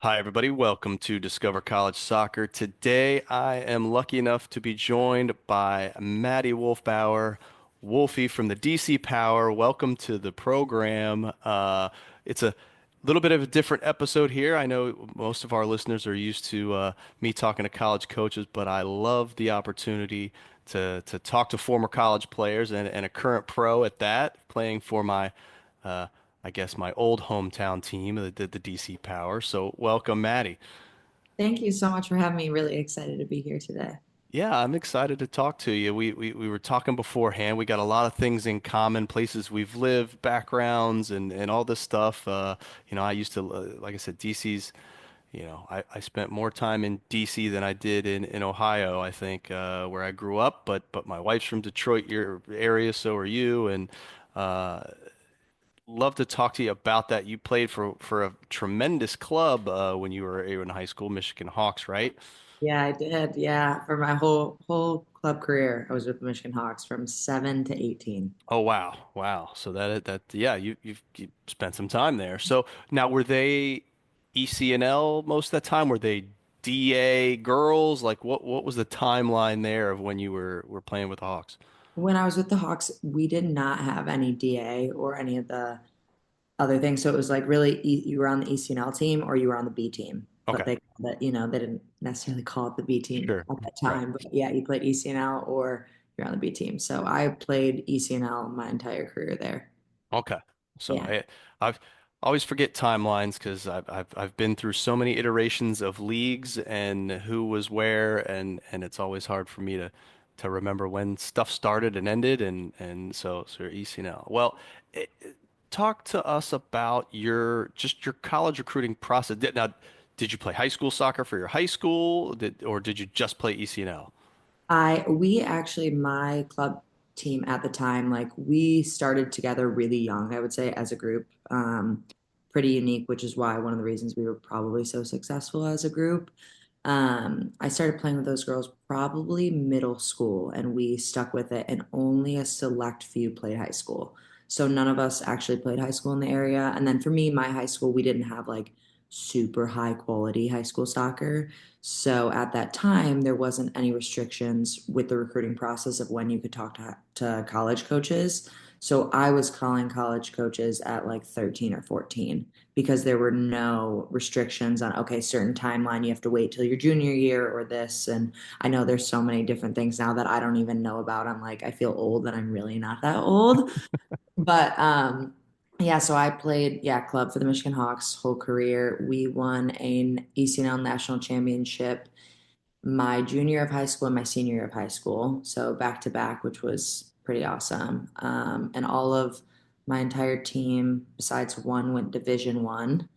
Hi, everybody. Welcome to Discover College Soccer. Today, I am lucky enough to be joined by Maddie Wolfbauer, Wolfie from the DC Power. Welcome to the program. It's a little bit of a different episode here. I know most of our listeners are used to me talking to college coaches, but I love the opportunity to talk to former college players and a current pro at that, playing for my uh, I guess my old hometown team, the DC Power. So welcome, Maddie. Thank you so much for having me. Really excited to be here today. Yeah, I'm excited to talk to you. We were talking beforehand. We got a lot of things in common, places we've lived, backgrounds, and all this stuff. I used to, like I said, DC's. I spent more time in DC than I did in Ohio, I think, where I grew up. But my wife's from Detroit, your area, so are you, and uh, love to talk to you about that. You played for a tremendous club when you were in high school, Michigan Hawks, right? Yeah, I did. Yeah, for my whole club career, I was with the Michigan Hawks from 7 to 18. Oh wow, wow. So that yeah, you spent some time there. So now were they ECNL most of the time? Were they DA girls? Like what was the timeline there of when you were playing with the Hawks? When I was with the Hawks, we did not have any DA or any of the other things. So it was like really you were on the ECNL team or you were on the B team. But Okay, they didn't necessarily call it the B team sure. at that Right. time. But yeah, you played ECNL or you're on the B team. So I played ECNL my entire career there. Okay. So Yeah. I've always forget timelines because I've been through so many iterations of leagues and who was where and it's always hard for me to remember when stuff started and ended and so ECNL. Well, talk to us about your college recruiting process. Now, did you play high school soccer for your high school, or did you just play ECNL? We actually, my club team at the time, like we started together really young, I would say, as a group. Pretty unique, which is why one of the reasons we were probably so successful as a group. I started playing with those girls probably middle school, and we stuck with it, and only a select few played high school. So none of us actually played high school in the area. And then for me, my high school, we didn't have like super high quality high school soccer. So at that time, there wasn't any restrictions with the recruiting process of when you could talk to college coaches. So I was calling college coaches at like 13 or 14 because there were no restrictions on, okay, certain timeline, you have to wait till your junior year or this. And I know there's so many different things now that I don't even know about. I'm like, I feel old and I'm really not that old. But yeah, so I played club for the Michigan Hawks whole career. We won an ECNL national championship my junior year of high school and my senior year of high school. So back to back, which was pretty awesome. And all of my entire team, besides one, went Division One.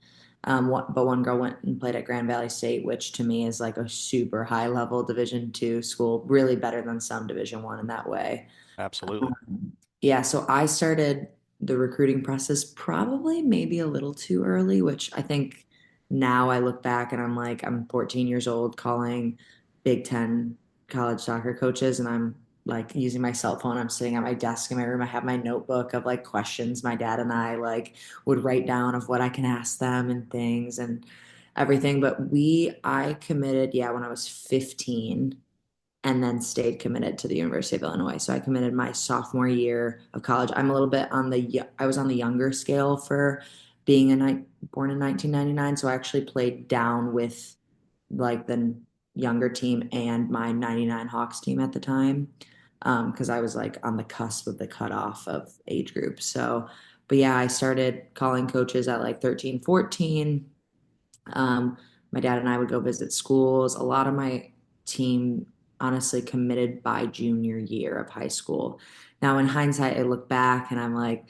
But one girl went and played at Grand Valley State, which to me is like a super high level Division Two school, really better than some Division One in that way. Absolutely. Yeah, so I started the recruiting process probably maybe a little too early, which I think now I look back and I'm like, I'm 14 years old calling Big Ten college soccer coaches, and I'm like using my cell phone. I'm sitting at my desk in my room. I have my notebook of like questions my dad and I like would write down of what I can ask them and things and everything. But I committed, yeah, when I was 15 and then stayed committed to the University of Illinois. So I committed my sophomore year of college. I'm a little bit on I was on the younger scale for being born in 1999. So I actually played down with like the younger team and my 99 Hawks team at the time. Because I was like on the cusp of the cutoff of age group. So, but yeah, I started calling coaches at like 13, 14. Um, my dad and I would go visit schools. A lot of my team honestly committed by junior year of high school. Now, in hindsight, I look back and I'm like,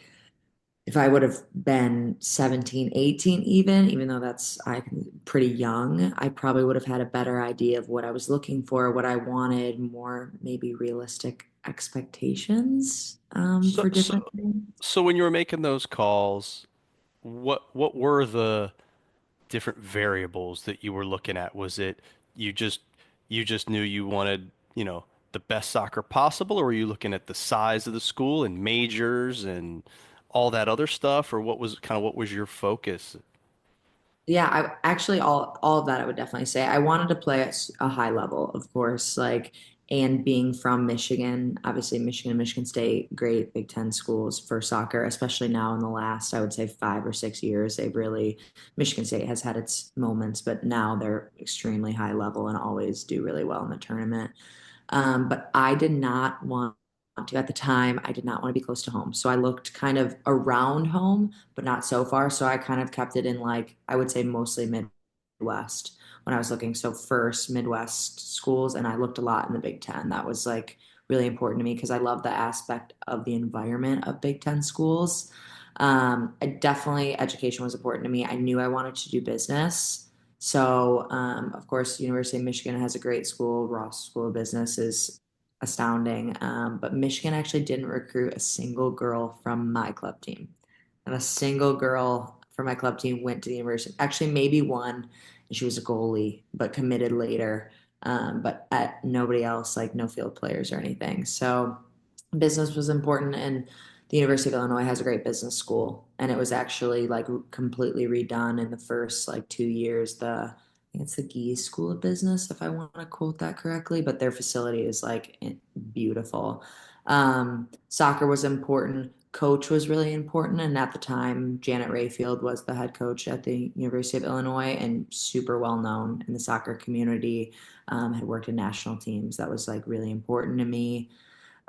if I would have been 17, 18, even though I pretty young, I probably would have had a better idea of what I was looking for, what I wanted, more maybe realistic expectations So for different so things. so when you were making those calls, what were the different variables that you were looking at? Was it you just you just knew you wanted, the best soccer possible, or were you looking at the size of the school and majors and all that other stuff, or what was your focus? Yeah, I actually all of that I would definitely say. I wanted to play at a high level, of course, like and being from Michigan, obviously Michigan, Michigan State, great Big Ten schools for soccer, especially now in the last, I would say 5 or 6 years. They've really Michigan State has had its moments, but now they're extremely high level and always do really well in the tournament. But I did not want to, at the time, I did not want to be close to home. So I looked kind of around home, but not so far. So I kind of kept it in like, I would say mostly Midwest when I was looking. So first Midwest schools, and I looked a lot in the Big Ten. That was like really important to me because I love the aspect of the environment of Big Ten schools. I definitely education was important to me. I knew I wanted to do business. So, of course, University of Michigan has a great school. Ross School of Business is astounding. But Michigan actually didn't recruit a single girl from my club team. And a single girl from my club team went to the university. Actually, maybe one, and she was a goalie, but committed later. But nobody else, like no field players or anything. So business was important, and the University of Illinois has a great business school, and it was actually like completely redone in the first like 2 years. I think it's the Gies School of Business, if I want to quote that correctly, but their facility is like beautiful. Soccer was important. Coach was really important, and at the time, Janet Rayfield was the head coach at the University of Illinois and super well known in the soccer community. Had worked in national teams. That was like really important to me.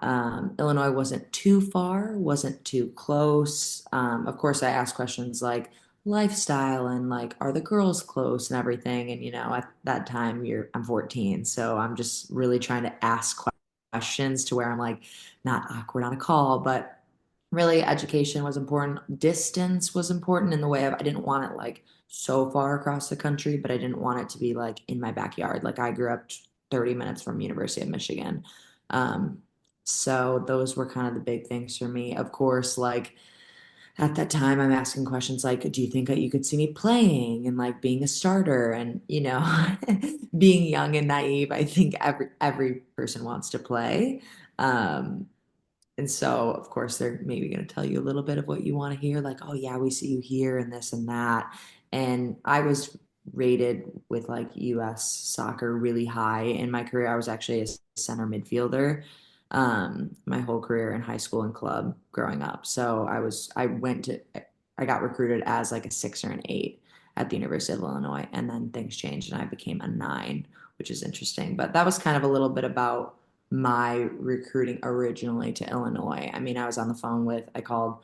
Illinois wasn't too far, wasn't too close. Of course, I asked questions like lifestyle and like, are the girls close and everything. And at that time, I'm 14, so I'm just really trying to ask questions to where I'm like not awkward on a call, but really education was important. Distance was important in the way of I didn't want it like so far across the country, but I didn't want it to be like in my backyard. Like I grew up 30 minutes from University of Michigan. Um, so those were kind of the big things for me. Of course, like at that time, I'm asking questions like, do you think that you could see me playing and like being a starter? And being young and naive, I think every person wants to play. Um, and so, of course, they're maybe going to tell you a little bit of what you want to hear, like, oh, yeah, we see you here and this and that. And I was rated with like US soccer really high in my career. I was actually a center midfielder my whole career in high school and club growing up. So I got recruited as like a 6 or an 8 at the University of Illinois. And then things changed and I became a 9, which is interesting. But that was kind of a little bit about my recruiting originally to Illinois. I mean, I called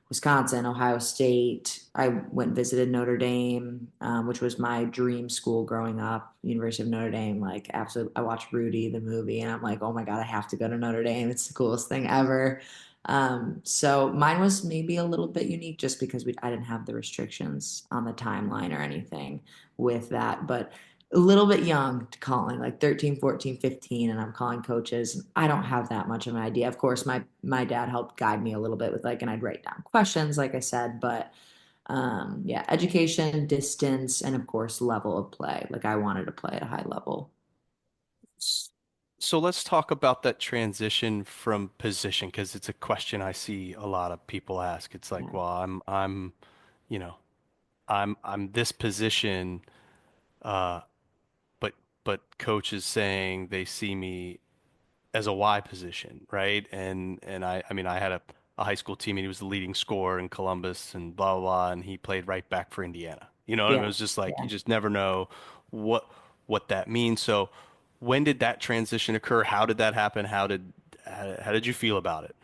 Wisconsin, Ohio State. I went and visited Notre Dame, which was my dream school growing up, University of Notre Dame. Like, absolutely, I watched Rudy, the movie, and I'm like, oh my God, I have to go to Notre Dame. It's the coolest thing ever. So mine was maybe a little bit unique just because I didn't have the restrictions on the timeline or anything with that. But a little bit young to calling, like 13, 14, 15, and I'm calling coaches. I don't have that much of an idea. Of course, my dad helped guide me a little bit with like, and I'd write down questions, like I said, but yeah, education, distance, and of course, level of play. Like I wanted to play at a high level. S- So let's talk about that transition from position because it's a question I see a lot of people ask. It's like, Yeah. well, you know, I'm this position, uh, but coach is saying they see me as a Y position, right? And I mean I had a high school team and he was the leading scorer in Columbus and blah blah blah and he played right back for Indiana. You know what I mean? It Yeah. was just like you Yeah. just never know what that means. So when did that transition occur? How did that happen? How did you feel about it?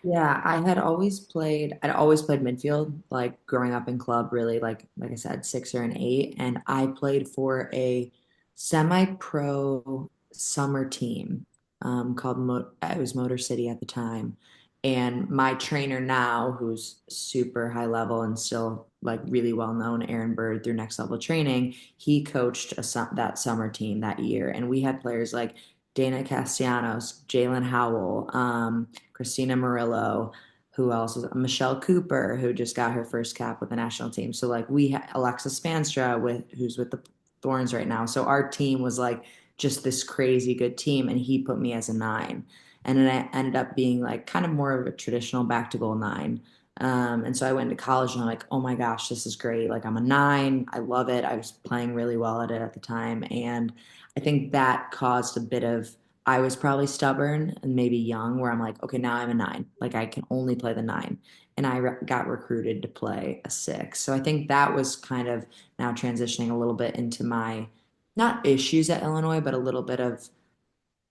Yeah, I'd always played midfield, like growing up in club, really, like I said, 6 or an 8. And I played for a semi-pro summer team called it was Motor City at the time. And my trainer now, who's super high level and still like really well known, Aaron Bird through Next Level Training, he coached that summer team that year. And we had players like Dana Castellanos, Jalen Howell, Christina Murillo, who else was Michelle Cooper, who just got her first cap with the national team. So like we had Alexa Spanstra who's with the Thorns right now. So our team was like just this crazy good team, and he put me as a 9. And then I ended up being like kind of more of a traditional back to goal 9. And so I went to college and I'm like, oh my gosh, this is great. Like I'm a nine. I love it. I was playing really well at it at the time. And I think that caused a bit of, I was probably stubborn and maybe young where I'm like, okay, now I'm a nine. Like I can only play the nine. And got recruited to play a six. So I think that was kind of now transitioning a little bit into my, not issues at Illinois, but a little bit of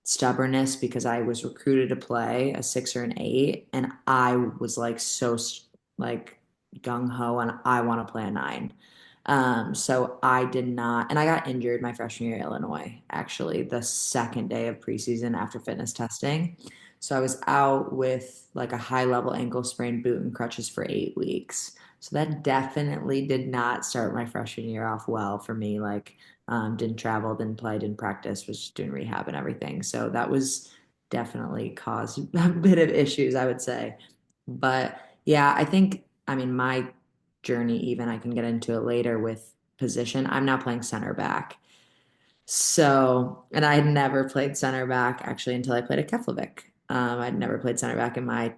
stubbornness because I was recruited to play a six or an eight, and I was like so like gung ho, and I want to play a nine. So I did not, and I got injured my freshman year at Illinois, actually, the second day of preseason after fitness testing. So I was out with like a high level ankle sprain, boot and crutches for 8 weeks. So that definitely did not start my freshman year off well for me. Like, didn't travel, didn't play, didn't practice, was just doing rehab and everything. So that was definitely caused a bit of issues, I would say. But yeah, I think, I mean, my journey, even I can get into it later with position. I'm now playing center back. So, and I had never played center back actually until I played at Keflavik. I'd never played center back in my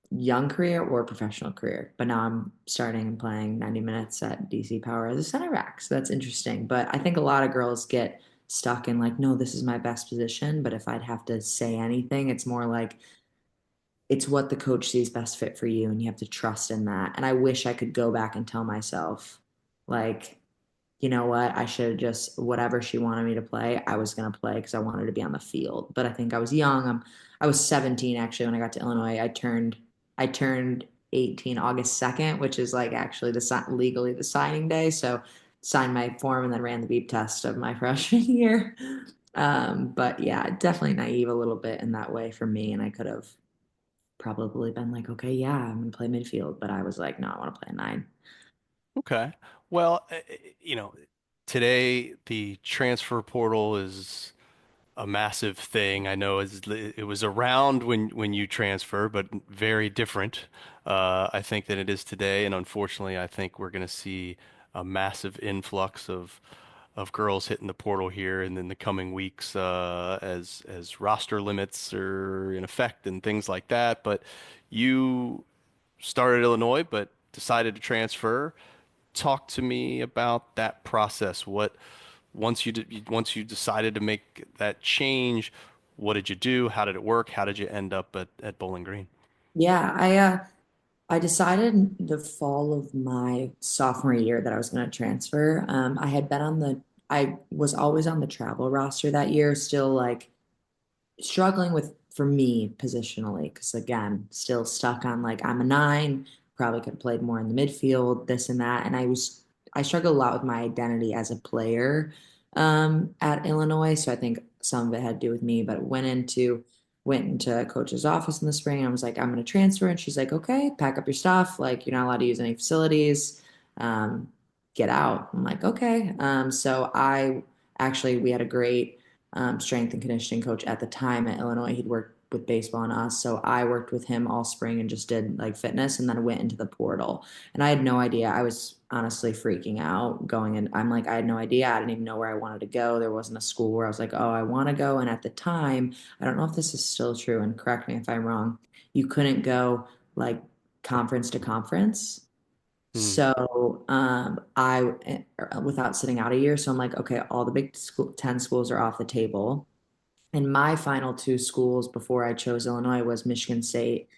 young career or professional career. But now I'm starting and playing 90 minutes at DC Power as a center back. So that's interesting. But I think a lot of girls get stuck in like, no, this is my best position. But if I'd have to say anything, it's more like it's what the coach sees best fit for you, and you have to trust in that. And I wish I could go back and tell myself, like, you know what? I should have just whatever she wanted me to play, I was gonna play because I wanted to be on the field. But I think I was young. I was 17 actually when I got to Illinois. I turned 18 August 2nd, which is like actually legally the signing day. So signed my form and then ran the beep test of my freshman year. But yeah, definitely naive a little bit in that way for me. And I could have probably been like, okay, yeah, I'm gonna play midfield. But I was like, no, I want to play a nine. Okay. Well, today the transfer portal is a massive thing. I know it was around when you transfer, but very different, I think, than it is today. And unfortunately, I think we're going to see a massive influx of girls hitting the portal here and in the coming weeks, as roster limits are in effect and things like that. But you started at Illinois, but decided to transfer. Talk to me about that process. What once you decided to make that change, what did you do? How did it work? How did you end up at Bowling Green? Yeah, I decided in the fall of my sophomore year that I was going to transfer. I was always on the travel roster that year, still like struggling with, for me, positionally, because again, still stuck on like I'm a nine, probably could have played more in the midfield, this and that. And I struggled a lot with my identity as a player at Illinois. So I think some of it had to do with me, but went into coach's office in the spring and I was like, I'm gonna transfer. And she's like, okay, pack up your stuff. Like you're not allowed to use any facilities. Um, get out. I'm like, okay. So I actually we had a great strength and conditioning coach at the time at Illinois. He'd worked with baseball and us. So I worked with him all spring and just did like fitness and then went into the portal. And I had no idea. I was honestly freaking out going in. I'm like, I had no idea. I didn't even know where I wanted to go. There wasn't a school where I was like, oh, I want to go. And at the time, I don't know if this is still true, and correct me if I'm wrong, you couldn't go like conference to conference. Hmm. So without sitting out a year, so I'm like, okay, all the big school 10 schools are off the table. And my final two schools before I chose Illinois was Michigan State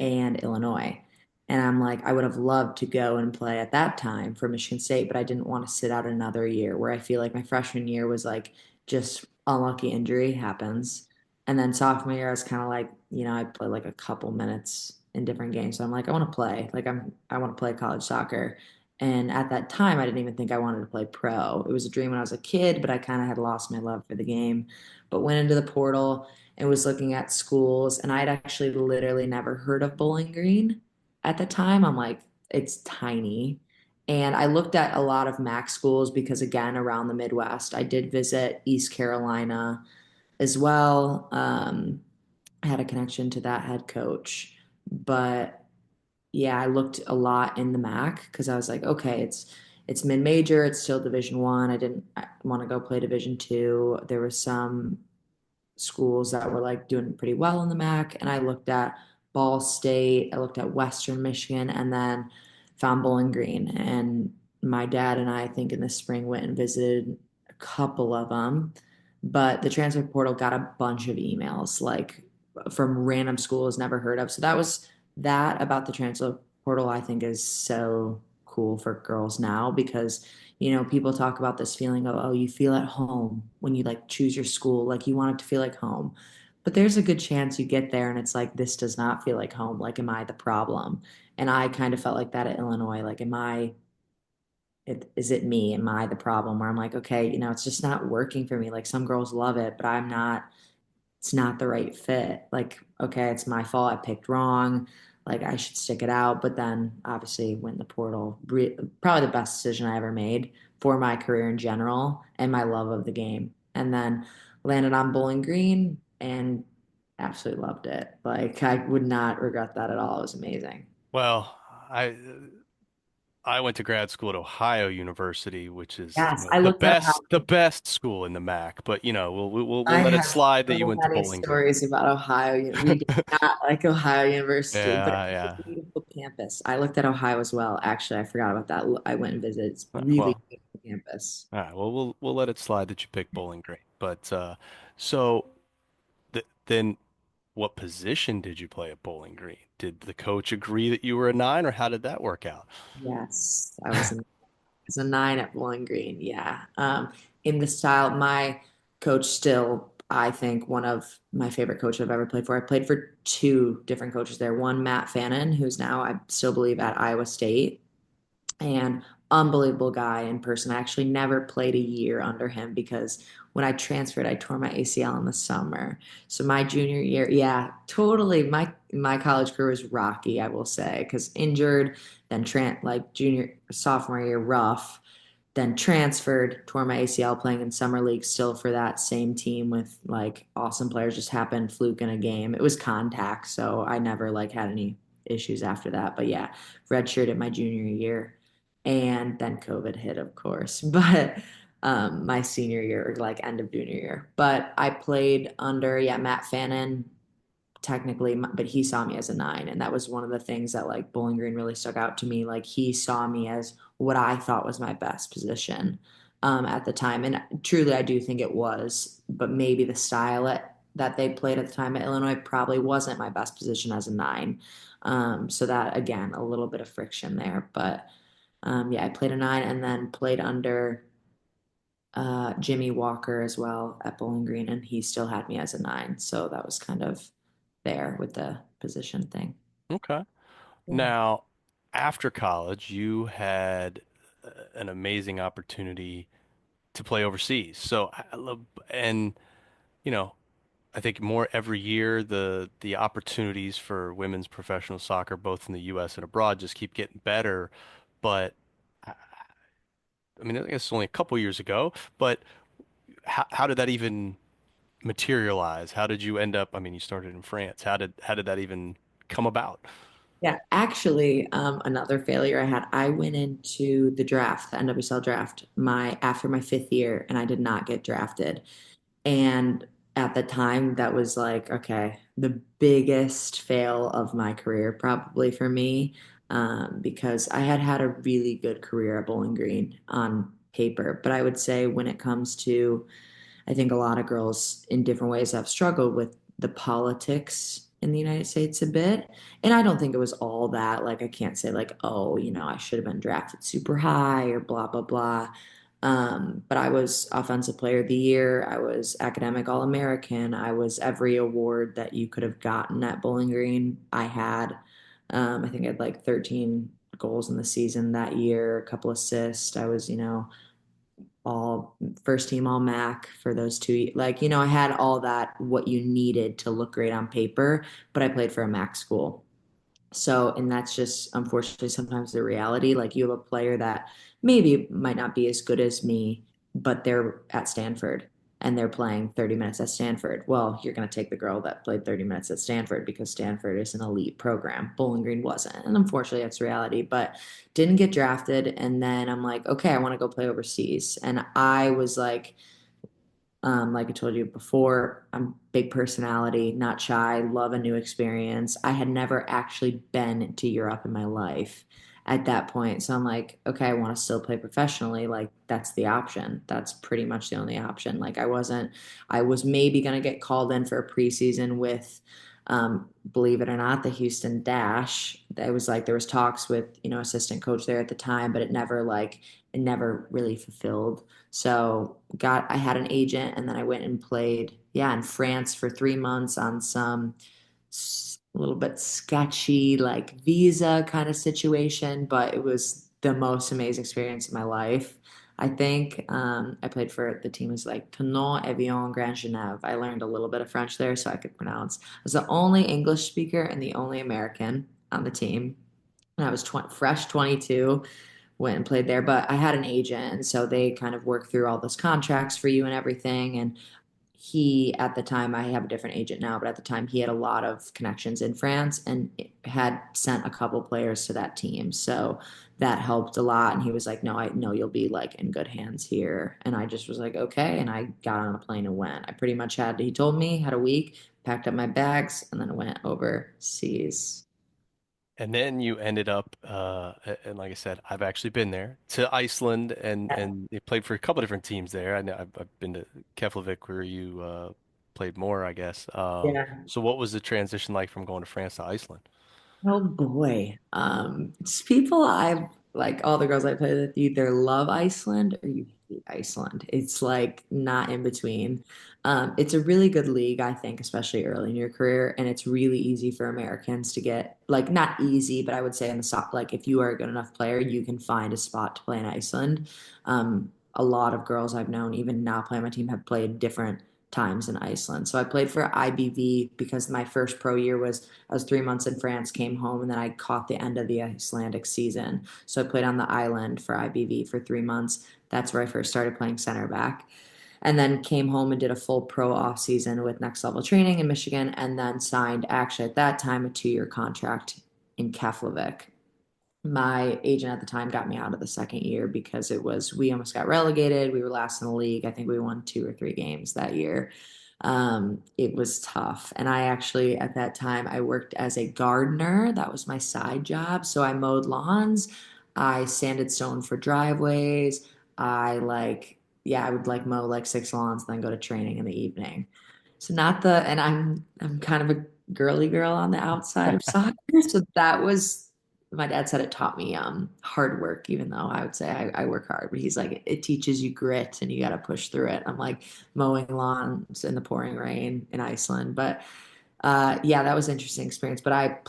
and Illinois. And I'm like, I would have loved to go and play at that time for Michigan State, but I didn't want to sit out another year where I feel like my freshman year was like just unlucky injury happens. And then sophomore year, I was kind of like, I played like a couple minutes in different games. So I'm like, I want to play. Like I want to play college soccer. And at that time, I didn't even think I wanted to play pro. It was a dream when I was a kid, but I kind of had lost my love for the game. But went into the portal and was looking at schools, and I'd actually literally never heard of Bowling Green at the time. I'm like, it's tiny. And I looked at a lot of MAC schools because, again, around the Midwest, I did visit East Carolina as well. I had a connection to that head coach. But yeah, I looked a lot in the MAC because I was like, okay, it's mid-major, it's still Division One. I didn't want to go play Division Two. There was some schools that were like doing pretty well in the MAC, and I looked at Ball State. I looked at Western Michigan and then found Bowling Green. And my dad and I think in the spring went and visited a couple of them. But the transfer portal got a bunch of emails like from random schools never heard of. So that was that about the transfer portal, I think is so cool for girls now because people talk about this feeling of, oh, you feel at home when you like choose your school, like you want it to feel like home. But there's a good chance you get there and it's like, this does not feel like home. Like, am I the problem? And I kind of felt like that at Illinois. Like, is it me? Am I the problem? Where I'm like, okay, it's just not working for me. Like, some girls love it, but I'm not, it's not the right fit. Like, okay, it's my fault. I picked wrong. Like, I should stick it out. But then obviously went in the portal. Probably the best decision I ever made for my career in general and my love of the game. And then landed on Bowling Green and absolutely loved it. Like, I would not regret that at all. It was amazing. Well, I I went to grad school at Ohio University, which is, Yes, I looked at how the best school in the MAC. But we'll I let it have slide that you so went to many Bowling Green. stories about Ohio. We did not like Ohio University, but Yeah, it's a yeah. beautiful campus. I looked at Ohio as well. Actually, I forgot about that. I went and visited. It's really Well, beautiful campus. all right. Well, we'll let it slide that you picked Bowling Green. But so then, what position did you play at Bowling Green? Did the coach agree that you were a nine, or how did that work out? Yes, was a nine at Bowling Green. Yeah. In the style, my coach still, I think, one of my favorite coaches I've ever played for. I played for two different coaches there. One, Matt Fannin, who's now, I still believe, at Iowa State, and unbelievable guy in person. I actually never played a year under him because when I transferred, I tore my ACL in the summer. So my junior year, yeah, totally. My college career was rocky, I will say, because injured, then like junior sophomore year rough, then transferred, tore my ACL playing in summer league still for that same team with like awesome players. Just happened fluke in a game. It was contact, so I never like had any issues after that. But yeah, redshirted my junior year, and then COVID hit, of course. But my senior year, or like end of junior year. But I played under Matt Fannin technically, but he saw me as a nine. And that was one of the things that like Bowling Green really stuck out to me. Like he saw me as what I thought was my best position at the time. And truly, I do think it was, but maybe the that they played at the time at Illinois probably wasn't my best position as a nine. So that, again, a little bit of friction there. But yeah, I played a nine and then played under Jimmy Walker as well at Bowling Green, and he still had me as a nine. So that was kind of there with the position thing. Okay. Yeah. Now, after college, you had an amazing opportunity to play overseas. So I love, and you know, I think more every year the opportunities for women's professional soccer, both in the U.S. and abroad, just keep getting better. But I I mean, I guess it's only a couple years ago, but how did that even materialize? How did you end up? I mean, you started in France. How did that even come about? Yeah, actually, another failure I had. I went into the draft, the NWSL draft, my after my fifth year, and I did not get drafted. And at the time, that was like, okay, the biggest fail of my career, probably for me, because I had had a really good career at Bowling Green on paper. But I would say when it comes to I think a lot of girls in different ways have struggled with the politics in the United States a bit. And I don't think it was all that. Like, I can't say, like, oh, I should have been drafted super high or blah, blah, blah. But I was Offensive Player of the Year. I was Academic All American. I was every award that you could have gotten at Bowling Green. I had, I think I had like 13 goals in the season that year, a couple assists. I was, all first team all MAC for those two. Like, I had all that, what you needed to look great on paper, but I played for a MAC school. So, and that's just unfortunately sometimes the reality. Like, you have a player that maybe might not be as good as me, but they're at Stanford and they're playing 30 minutes at Stanford. Well, you're going to take the girl that played 30 minutes at Stanford because Stanford is an elite program. Bowling Green wasn't. And unfortunately, that's reality, but didn't get drafted. And then I'm like, okay, I want to go play overseas. And I was like, Like I told you before, I'm big personality, not shy, love a new experience. I had never actually been to Europe in my life at that point. So I'm like, okay, I want to still play professionally. Like that's the option. That's pretty much the only option. I was maybe going to get called in for a preseason with, believe it or not, the Houston Dash. It was like there was talks with, assistant coach there at the time, but it never really fulfilled. So I had an agent and then I went and played, yeah, in France for 3 months on some a little bit sketchy, like visa kind of situation, but it was the most amazing experience of my life. I think I played for the team was like Tonon, Evian, Grand Genève. I learned a little bit of French there so I could pronounce. I was the only English speaker and the only American on the team. And I was fresh 22, went and played there, but I had an agent, and so they kind of work through all those contracts for you and everything. And he, at the time, I have a different agent now, but at the time, he had a lot of connections in France and had sent a couple players to that team. So that helped a lot. And he was like, "No, I know you'll be like in good hands here." And I just was like, "Okay." And I got on a plane and went. I pretty much he told me, had a week, packed up my bags, and then went overseas. And then you ended up, and like I said, I've actually been there to Iceland and you played for a couple different teams there. I know I've been to Keflavik where you played more, I guess. Yeah. So what was the transition like from going to France to Iceland? Oh boy. It's people I've like all the girls I play with either love Iceland or you hate Iceland. It's like not in between. It's a really good league, I think, especially early in your career, and it's really easy for Americans to get like not easy, but I would say in the top like if you are a good enough player, you can find a spot to play in Iceland. A lot of girls I've known, even now playing my team, have played different times in Iceland. So I played for IBV because my first pro year was I was 3 months in France, came home, and then I caught the end of the Icelandic season. So I played on the island for IBV for 3 months. That's where I first started playing center back. And then came home and did a full pro off season with next level training in Michigan, and then signed actually at that time a 2 year contract in Keflavik. My agent at the time got me out of the second year because we almost got relegated. We were last in the league. I think we won 2 or 3 games that year. It was tough. And I actually, at that time, I worked as a gardener. That was my side job. So I mowed lawns, I sanded stone for driveways. I would like mow like 6 lawns, then go to training in the evening. So not the, and I'm kind of a girly girl on the outside of soccer. So that was, my dad said it taught me hard work, even though I would say I work hard, but he's like, it teaches you grit and you got to push through it. I'm like mowing lawns in the pouring rain in Iceland. But yeah, that was an interesting experience. But I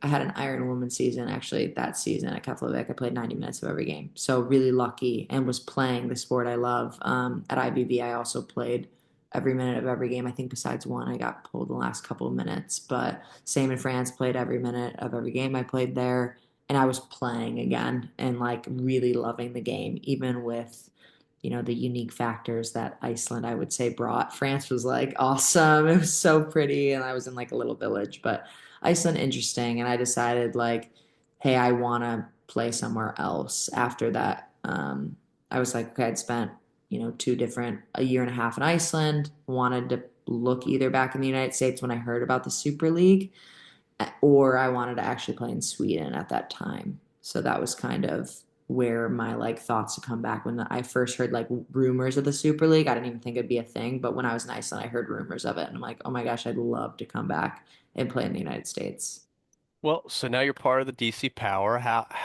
had an Iron Woman season actually that season at Keflavik. I played 90 minutes of every game. So really lucky and was playing the sport I love. At IBB, I also played every minute of every game. I think besides one, I got pulled the last couple of minutes. But same in France, played every minute of every game I played there. And I was playing again and like really loving the game, even with the unique factors that Iceland, I would say, brought. France was like awesome. It was so pretty. And I was in like a little village, but Iceland, interesting. And I decided, like, hey, I want to play somewhere else after that. I was like, okay, I'd spent, a year and a half in Iceland, wanted to look either back in the United States when I heard about the Super League, or I wanted to actually play in Sweden at that time. So that was kind of where my like thoughts to come back when I first heard like rumors of the Super League. I didn't even think it'd be a thing, but when I was in Iceland, I heard rumors of it, and I'm like, oh my gosh, I'd love to come back and play in the United States. Well, so now you're part of the DC Power.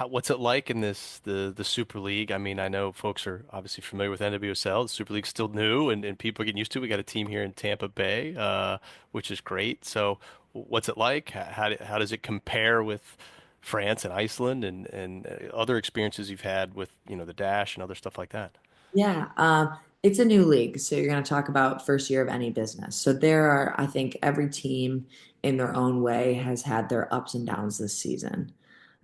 What's it like in the Super League? I mean, I know folks are obviously familiar with NWSL. The Super League's still new and people are getting used to it. We got a team here in Tampa Bay, which is great. So what's it like? How does it compare with France and Iceland and other experiences you've had with, the Dash and other stuff like that? Yeah, it's a new league, so you're going to talk about first year of any business. So there are, I think, every team in their own way has had their ups and downs this season,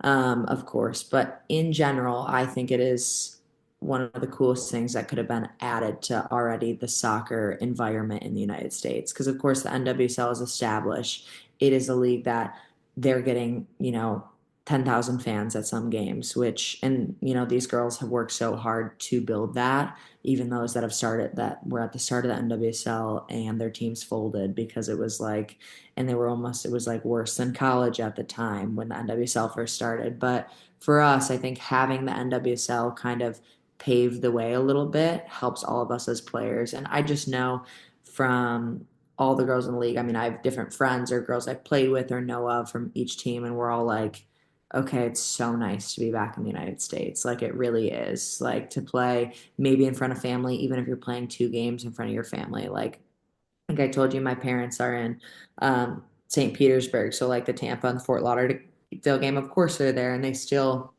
of course. But in general, I think it is one of the coolest things that could have been added to already the soccer environment in the United States. Because of course, the NWSL is established. It is a league that they're getting, 10,000 fans at some games, which, and these girls have worked so hard to build that, even those that have started that were at the start of the NWSL and their teams folded because it was like, and they were almost, it was like worse than college at the time when the NWSL first started. But for us, I think having the NWSL kind of paved the way a little bit helps all of us as players. And I just know from all the girls in the league, I mean, I have different friends or girls I've played with or know of from each team, and we're all like, okay, it's so nice to be back in the United States. Like it really is. Like to play maybe in front of family, even if you're playing two games in front of your family. Like I told you, my parents are in St. Petersburg. So like the Tampa and the Fort Lauderdale game, of course they're there and they still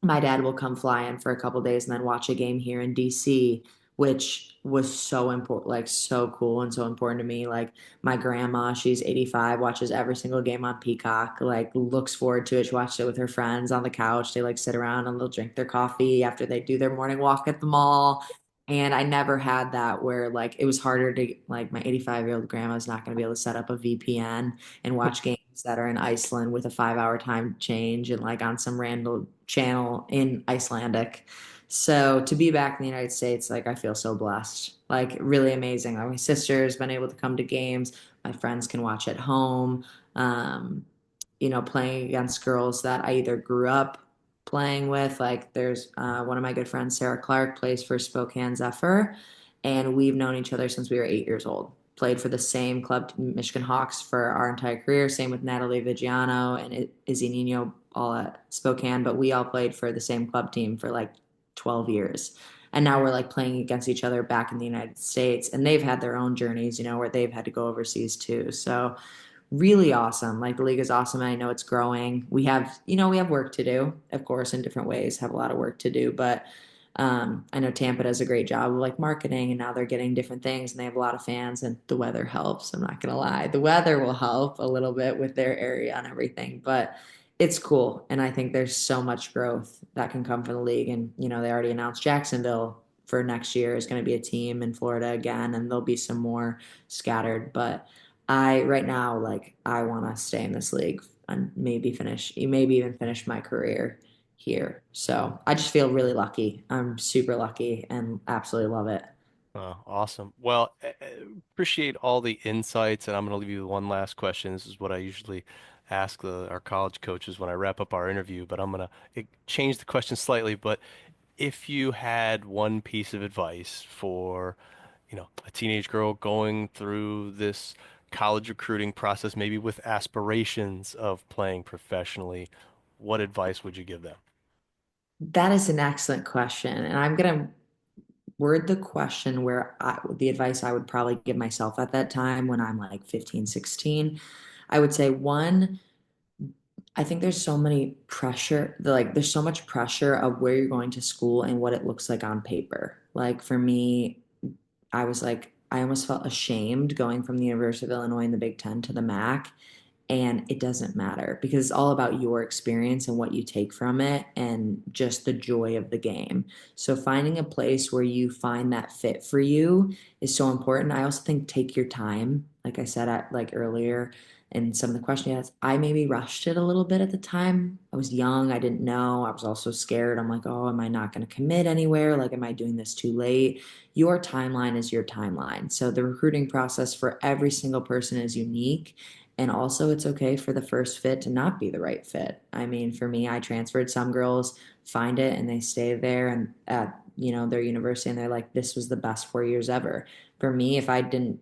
my dad will come fly in for a couple days and then watch a game here in DC, which was so important, like so cool and so important to me. Like my grandma, she's 85, watches every single game on Peacock, like looks forward to it. She watched it with her friends on the couch. They like sit around and they'll drink their coffee after they do their morning walk at the mall. And I never had that where like it was harder to like my 85-year-old grandma's not going to be able to set up a VPN and watch games that are in Iceland with a 5 hour time change and like on some random channel in Icelandic. So to be back in the United States, like I feel so blessed, like really amazing. Like my sister's been able to come to games. My friends can watch at home. Um, playing against girls that I either grew up playing with. Like there's one of my good friends, Sarah Clark, plays for Spokane Zephyr, and we've known each other since we were 8 years old. Played for the same club, Michigan Hawks, for our entire career. Same with Natalie Vigiano and Izzy Nino, all at Spokane. But we all played for the same club team for like 12 years. And now we're like playing against each other back in the United States. And they've had their own journeys, where they've had to go overseas too. So really awesome. Like the league is awesome and I know it's growing. We have work to do, of course, in different ways, have a lot of work to do, but I know Tampa does a great job of like marketing and now they're getting different things and they have a lot of fans and the weather helps. I'm not gonna lie. The weather will help a little bit with their area and everything, but it's cool. And I think there's so much growth that can come from the league. And, they already announced Jacksonville for next year is going to be a team in Florida again, and there'll be some more scattered, but I right now like I want to stay in this league and maybe even finish my career here. So I just feel really lucky. I'm super lucky and absolutely love it. Oh, awesome. Well, appreciate all the insights, and I'm going to leave you with one last question. This is what I usually ask our college coaches when I wrap up our interview, but I'm going to change the question slightly. But if you had one piece of advice for, a teenage girl going through this college recruiting process, maybe with aspirations of playing professionally, what advice would you give them? That is an excellent question. And I'm gonna word the question the advice I would probably give myself at that time when I'm like 15, 16. I would say one, I think there's so many pressure, there's so much pressure of where you're going to school and what it looks like on paper. Like for me, I was like, I almost felt ashamed going from the University of Illinois in the Big Ten to the MAC. And it doesn't matter because it's all about your experience and what you take from it and just the joy of the game. So finding a place where you find that fit for you is so important. I also think take your time. Like I said like earlier, and some of the questions I maybe rushed it a little bit at the time. I was young, I didn't know. I was also scared. I'm like, oh, am I not going to commit anywhere? Like, am I doing this too late? Your timeline is your timeline. So the recruiting process for every single person is unique. And also, it's okay for the first fit to not be the right fit. I mean, for me, I transferred. Some girls find it and they stay there and at their university, and they're like, "This was the best 4 years ever." For me, if I didn't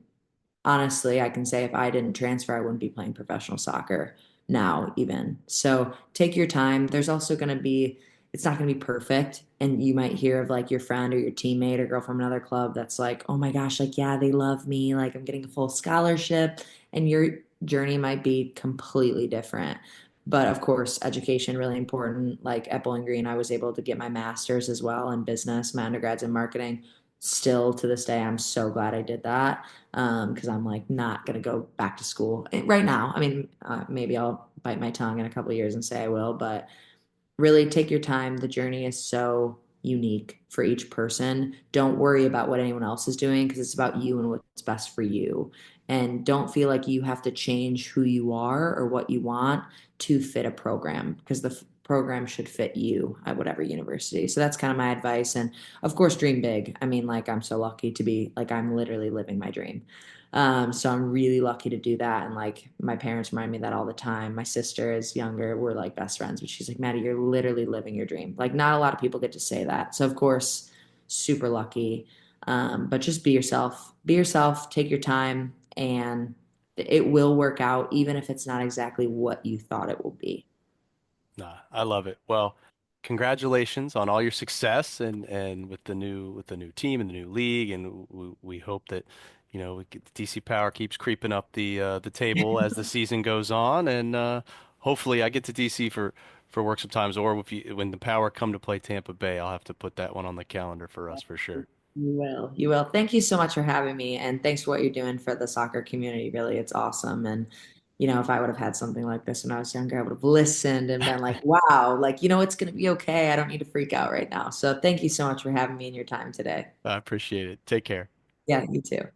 honestly, I can say if I didn't transfer, I wouldn't be playing professional soccer now, even. So take your time. There's also going to be, it's not going to be perfect. And you might hear of like your friend or your teammate or girl from another club that's like, oh my gosh, like, yeah, they love me. Like, I'm getting a full scholarship. And your journey might be completely different. But of course, education really important. Like at Bowling Green, I was able to get my master's as well in business, my undergrads in marketing. Still to this day, I'm so glad I did that because I'm like not gonna go back to school right now. I mean, maybe I'll bite my tongue in a couple of years and say I will, but really take your time. The journey is so unique for each person. Don't worry about what anyone else is doing because it's about you and what's best for you. And don't feel like you have to change who you are or what you want to fit a program because the program should fit you at whatever university. So that's kind of my advice. And of course, dream big. I mean, like, I'm so lucky to be like, I'm literally living my dream. So I'm really lucky to do that. And like my parents remind me of that all the time. My sister is younger. We're like best friends, but she's like, Maddie, you're literally living your dream. Like not a lot of people get to say that. So of course, super lucky. But just be yourself, take your time, and it will work out, even if it's not exactly what you thought it will be. Nah, I love it. Well, congratulations on all your success and with the new team and the new league, and we hope that DC Power keeps creeping up the table as the season goes on, and hopefully I get to DC for work sometimes, or if you, when the Power come to play Tampa Bay, I'll have to put that one on the calendar for us for sure. You will. You will. Thank you so much for having me. And thanks for what you're doing for the soccer community. Really, it's awesome. And, if I would have had something like this when I was younger, I would have listened and been like, wow, like, it's going to be okay. I don't need to freak out right now. So thank you so much for having me and your time today. I appreciate it. Take care. Yeah, you too.